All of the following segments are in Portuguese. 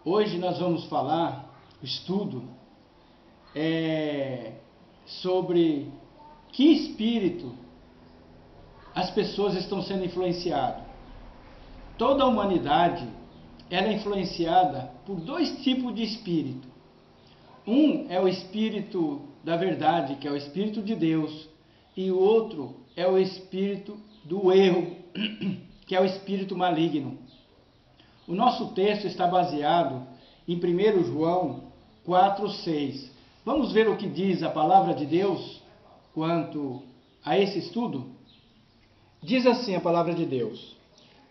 Hoje nós vamos falar, o estudo, sobre que espírito as pessoas estão sendo influenciadas. Toda a humanidade ela é influenciada por dois tipos de espírito. Um é o espírito da verdade, que é o espírito de Deus, e o outro é o espírito do erro, que é o espírito maligno. O nosso texto está baseado em 1 João 4:6. Vamos ver o que diz a palavra de Deus quanto a esse estudo? Diz assim a palavra de Deus: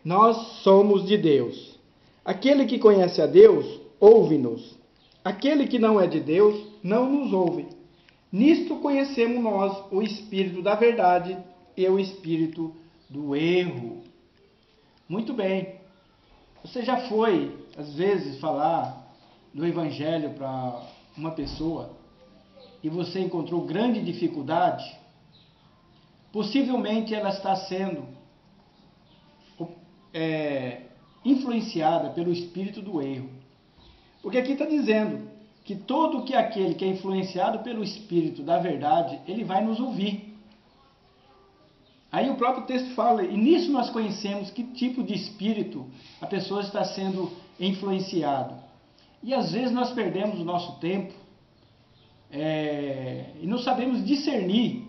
nós somos de Deus. Aquele que conhece a Deus, ouve-nos. Aquele que não é de Deus, não nos ouve. Nisto conhecemos nós o espírito da verdade e o espírito do erro. Muito bem. Você já foi, às vezes, falar do Evangelho para uma pessoa e você encontrou grande dificuldade? Possivelmente ela está sendo influenciada pelo espírito do erro. Porque aqui está dizendo que todo aquele que é influenciado pelo espírito da verdade, ele vai nos ouvir. Aí o próprio texto fala, e nisso nós conhecemos que tipo de espírito a pessoa está sendo influenciada. E às vezes nós perdemos o nosso tempo e não sabemos discernir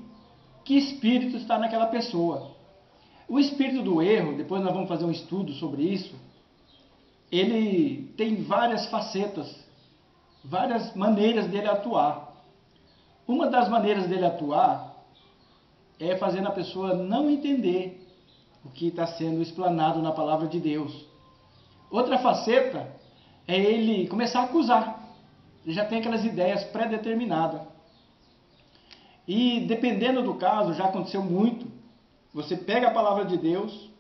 que espírito está naquela pessoa. O espírito do erro, depois nós vamos fazer um estudo sobre isso, ele tem várias facetas, várias maneiras dele atuar. Uma das maneiras dele atuar é fazendo a pessoa não entender o que está sendo explanado na palavra de Deus. Outra faceta é ele começar a acusar. Ele já tem aquelas ideias pré-determinadas. E dependendo do caso, já aconteceu muito, você pega a palavra de Deus,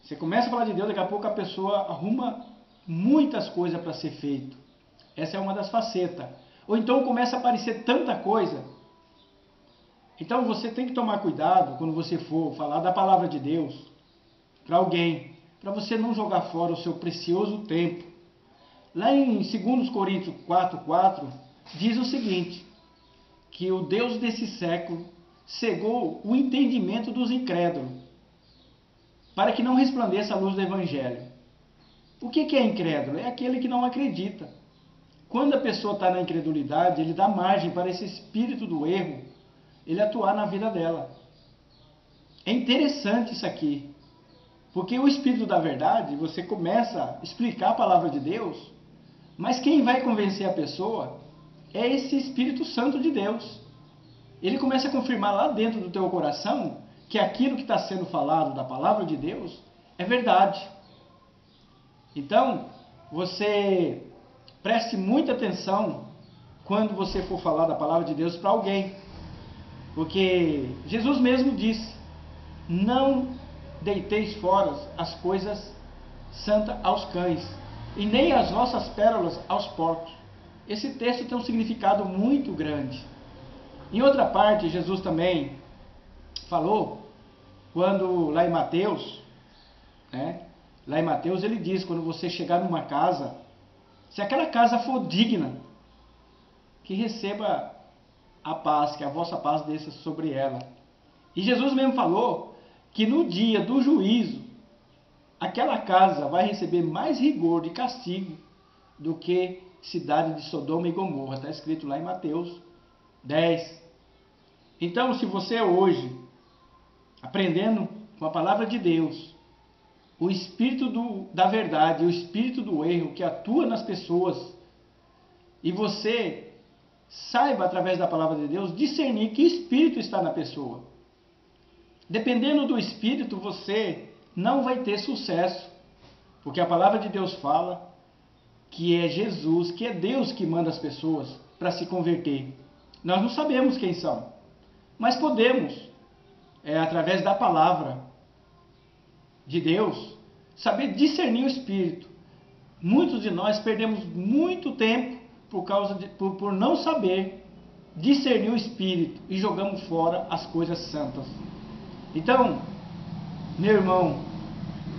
você começa a falar de Deus, daqui a pouco a pessoa arruma muitas coisas para ser feito. Essa é uma das facetas. Ou então começa a aparecer tanta coisa. Então você tem que tomar cuidado quando você for falar da palavra de Deus para alguém, para você não jogar fora o seu precioso tempo. Lá em 2 Coríntios 4:4 diz o seguinte, que o Deus desse século cegou o entendimento dos incrédulos, para que não resplandeça a luz do Evangelho. O que é incrédulo? É aquele que não acredita. Quando a pessoa está na incredulidade, ele dá margem para esse espírito do erro ele atuar na vida dela. É interessante isso aqui, porque o espírito da verdade, você começa a explicar a palavra de Deus, mas quem vai convencer a pessoa é esse Espírito Santo de Deus. Ele começa a confirmar lá dentro do teu coração que aquilo que está sendo falado da palavra de Deus é verdade. Então, você preste muita atenção quando você for falar da palavra de Deus para alguém. Porque Jesus mesmo disse, não deiteis fora as coisas santas aos cães, e nem as vossas pérolas aos porcos. Esse texto tem um significado muito grande. Em outra parte, Jesus também falou, quando lá em Mateus, ele diz, quando você chegar numa casa, se aquela casa for digna, que receba a paz, que a vossa paz desça sobre ela. E Jesus mesmo falou que no dia do juízo, aquela casa vai receber mais rigor de castigo do que cidade de Sodoma e Gomorra. Está escrito lá em Mateus 10. Então, se você hoje, aprendendo com a palavra de Deus, o espírito da verdade, o espírito do erro que atua nas pessoas, e você saiba, através da palavra de Deus, discernir que espírito está na pessoa. Dependendo do espírito, você não vai ter sucesso. Porque a palavra de Deus fala que é Jesus, que é Deus que manda as pessoas para se converter. Nós não sabemos quem são, mas podemos, através da palavra de Deus, saber discernir o espírito. Muitos de nós perdemos muito tempo por não saber discernir o espírito e jogamos fora as coisas santas. Então, meu irmão,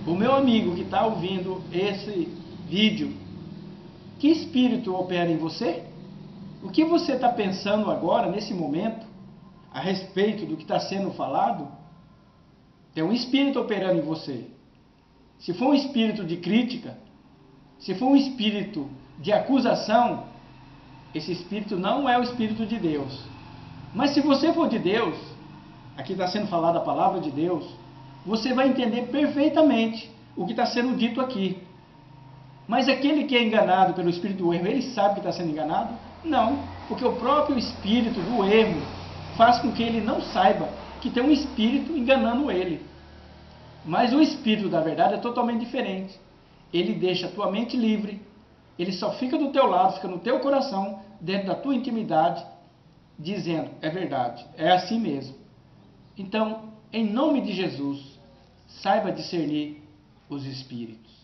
o meu amigo que está ouvindo esse vídeo, Que espírito opera em você? O que você está pensando agora, nesse momento, a respeito do que está sendo falado? Tem um espírito operando em você. Se for um espírito de crítica, se for um espírito de acusação, esse espírito não é o espírito de Deus. Mas se você for de Deus, aqui está sendo falada a palavra de Deus, você vai entender perfeitamente o que está sendo dito aqui. Mas aquele que é enganado pelo espírito do erro, ele sabe que está sendo enganado? Não, porque o próprio espírito do erro faz com que ele não saiba que tem um espírito enganando ele. Mas o espírito da verdade é totalmente diferente. Ele deixa a tua mente livre, ele só fica do teu lado, fica no teu coração, dentro da tua intimidade, dizendo, é verdade, é assim mesmo. Então, em nome de Jesus, saiba discernir os espíritos.